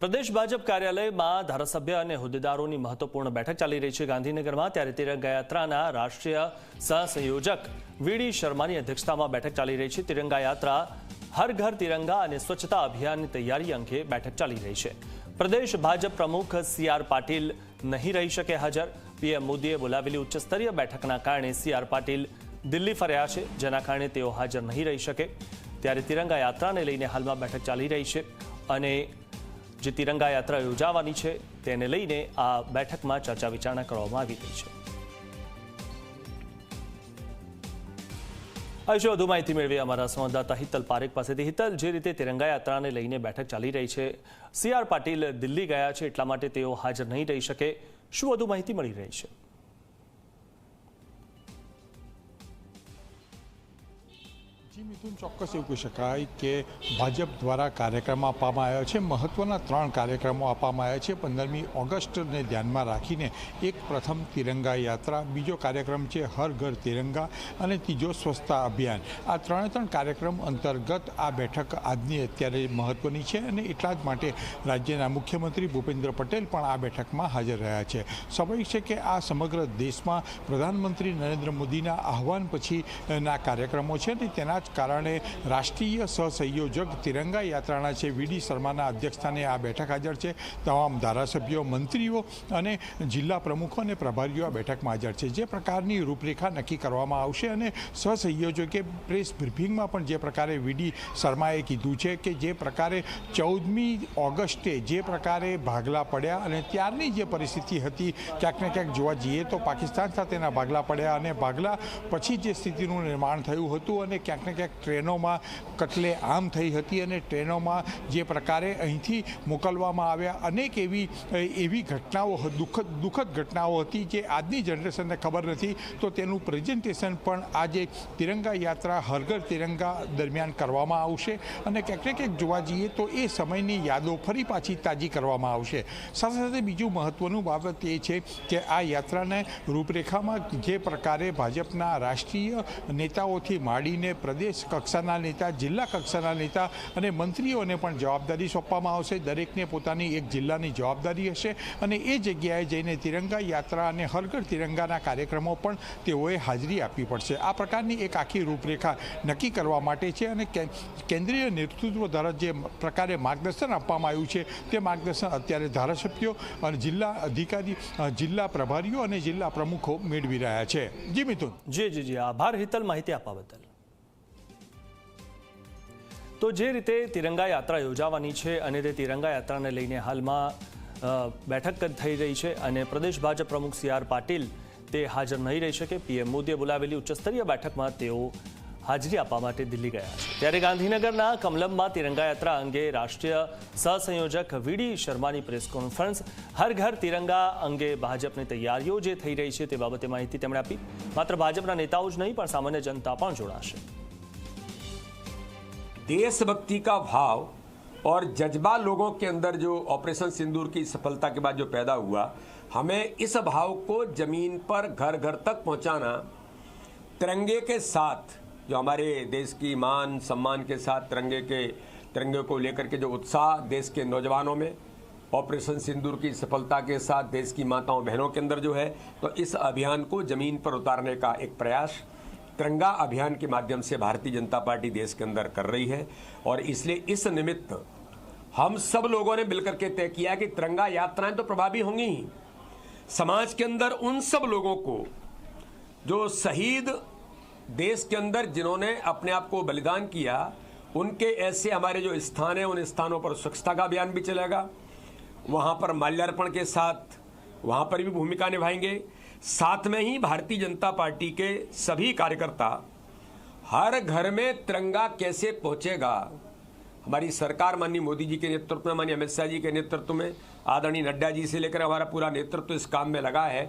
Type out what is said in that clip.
प्रदेश भाजप कार्यालय में धारासभ्य और होद्देदारों की महत्वपूर्ण बैठक चाली रही है गांधीनगर में। त्यारे तिरंगा यात्रा राष्ट्रीय सहसंयोजक वीडी शर्मा की अध्यक्षता में बैठक चाली रही है। तिरंगा यात्रा हर घर तिरंगा और स्वच्छता अभियान की तैयारी अंगे बैठक चाली रही है। प्रदेश भाजप प्रमुख CR पाटील नहीं रही शके हाजर। PM मोदीए बोलावेली उच्च स्तरीय बैठकना कारणे CR पाटील दिल्ही फर्या छे, जेना कारणे तेओ हाजर नहीं रही शके। त्यारे तिरंगा यात्रा ने लईने हाल में बैठक चाली रही है अने जे तिरंगा यात्रा योजावानी छे तेने लईने आ बैठक में चर्चा विचारणा करवामां आवी रही छे। आ विषे વધુ માહિતી મેળવી અમારા સંવાદદાતા હિતલ પારેખ પાસેથી। હિતલ, જે રીતે तिरंगा यात्राને લઈને બેઠક ચાલી રહી છે, CR પાટીલ દિલ્હી ગયા છે એટલા માટે તેઓ હાજર નહીં રહી શકે, શું વધુ માહિતી મળી રહી છે? મિથુન, ચોક્કસ એવું કહી શકાય કે ભાજપ દ્વારા કાર્યક્રમ આપવામાં આવ્યા છે। મહત્વના 3 કાર્યક્રમો આપવામાં આવ્યા છે। 15મી ઓગસ્ટને ધ્યાનમાં રાખીને એક પ્રથમ તિરંગા યાત્રા, બીજો કાર્યક્રમ છે હર ઘર તિરંગા અને ત્રીજો સ્વચ્છતા અભિયાન। આ 3 કાર્યક્રમ અંતર્ગત આ બેઠક આજની અત્યારે મહત્વની છે અને એટલા જ માટે રાજ્યના મુખ્યમંત્રી ભૂપેન્દ્ર પટેલ પણ આ બેઠકમાં હાજર રહ્યા છે। સ્વાભાવિક છે કે આ સમગ્ર દેશમાં પ્રધાનમંત્રી નરેન્દ્ર મોદીના આહવાન પછીના કાર્યક્રમો છે અને તેના કારણે રાષ્ટ્રીય સહસંયોજક तिरंगा यात्रा છે વીડી શર્માના અધ્યક્ષસ્થાને આ બેઠક હાજર છે। તમામ ધારાસભ્યો, મંત્રીઓ અને જિલ્લા પ્રમુખો અને પ્રભારીઓ આ બેઠકમાં હાજર છે। જે પ્રકારની રૂપરેખા નક્કી કરવામાં આવશે અને સહસંયોજકે પ્રેસ બ્રીફિંગમાં પણ જે પ્રકારે વીડી શર્માએ કીધું છે કે જે પ્રકારે 14મી ઓગસ્ટે જે પ્રકારે ભાગલા પડ્યા અને ત્યારની જે પરિસ્થિતિ હતી, ક્યાંક ને ક્યાંક જોવા જઈએ તો પાકિસ્તાન સાથેના ભાગલા પડ્યા અને ભાગલા પછી જે સ્થિતિનું નિર્માણ થયું હતું અને ક્યાંક ને ક્યાંક ટ્રેનોમાં કટલે આમ થઈ હતી અને ટ્રેનોમાં જે પ્રકારે અહીંથી મોકલવામાં આવ્યા અનેક એવી ઘટનાઓ, દુઃખદ ઘટનાઓ હતી જે આજની જનરેશનને ખબર નથી, તો તેનું પ્રેઝન્ટેશન પણ આજે તિરંગા યાત્રા હર ઘર તિરંગા દરમિયાન કરવામાં આવશે અને ક્યાંક ને ક્યાંક જોવા જઈએ તો એ સમયની યાદો ફરી પાછી તાજી કરવામાં આવશે। સાથે સાથે બીજું મહત્ત્વનું બાબત એ છે કે આ યાત્રાને રૂપરેખામાં જે પ્રકારે ભાજપના રાષ્ટ્રીય નેતાઓથી માંડીને પ્રદેશ કક્ષાના નેતા, જિલ્લા કક્ષાના નેતા અને મંત્રીઓને પણ જવાબદારી સોંપવામાં આવશે। દરેકને પોતાની એક જિલ્લાની જવાબદારી હશે અને એ જગ્યાએ જઈને तिरंगा यात्रा અને હર ઘર તિરંગાના કાર્યક્રમો પણ તેઓએ હાજરી આપવી પડશે। આ પ્રકારની એક આખી રૂપરેખા નક્કી કરવા માટે છે અને કેન્દ્રીય નેતૃત્વ દ્વારા જે પ્રકારે માર્ગદર્શન આપવામાં આવ્યું છે તે માર્ગદર્શન અત્યારે ધારાસભ્યો અને જિલ્લા અધિકારી, જિલ્લા પ્રભારીઓ અને જિલ્લા પ્રમુખો મેળવી રહ્યા છે। જી મિથુન। જી, આભાર હિતલ, માહિતી આપવા બદલ। તો જે રીતે तिरंगा यात्रा યોજાવાની છે અને તે तिरंगा यात्राને લઈને હાલમાં બેઠક થઈ રહી છે અને પ્રદેશ ભાજપ પ્રમુખ CR પાટીલ તે હાજર નહીં રહી શકે। PM મોદીએ બોલાવેલી ઉચ્ચસ્તરીય બેઠકમાં તેઓ હાજરી આપવા માટે દિલ્હી ગયા છે। ત્યારે ગાંધીનગરના કમલમમાં तिरंगा यात्रा અંગે રાષ્ટ્રીય સહસંયોજક વીડી શર્માની પ્રેસ કોન્ફરન્સ, હર ઘર तिरंगा અંગે ભાજપની તૈયારીઓ જે થઈ રહી છે તે બાબતે માહિતી તેમણે આપી। માત્ર ભાજપના નેતાઓ જ નહીં પણ સામાન્ય જનતા પણ જોડાશે। देशभक्ति का भाव और जज्बा लोगों के अंदर जो ऑपरेशन सिंदूर की सफलता के बाद जो पैदा हुआ, हमें इस भाव को जमीन पर घर घर तक पहुंचाना, तिरंगे के साथ जो हमारे देश की मान सम्मान के साथ तिरंगे को लेकर के जो उत्साह देश के नौजवानों में, ऑपरेशन सिंदूर की सफलता के साथ देश की माताओं बहनों के अंदर जो है, तो इस अभियान को जमीन पर उतारने का एक प्रयास तिरंगा अभियान के माध्यम से भारतीय जनता पार्टी देश के अंदर कर रही है। और इसलिए इस निमित्त हम सब लोगों ने मिलकर के तय किया कि तिरंगा यात्राएं तो प्रभावी होंगी ही। समाज के अंदर उन सब लोगों को जो शहीद देश के अंदर जिन्होंने अपने आप को बलिदान किया, उनके ऐसे हमारे जो स्थान हैं उन स्थानों पर स्वच्छता का अभियान भी चलेगा। वहाँ पर माल्यार्पण के साथ वहाँ पर भी भूमिका निभाएंगे। साथ में ही भारतीय जनता पार्टी के सभी कार्यकर्ता हर घर में तिरंगा कैसे पहुंचेगा, हमारी सरकार माननीय मोदी जी के नेतृत्व में, माननीय अमित शाह जी के नेतृत्व में, आदरणीय नड्डा जी से लेकर हमारा पूरा नेतृत्व इस काम में लगा है।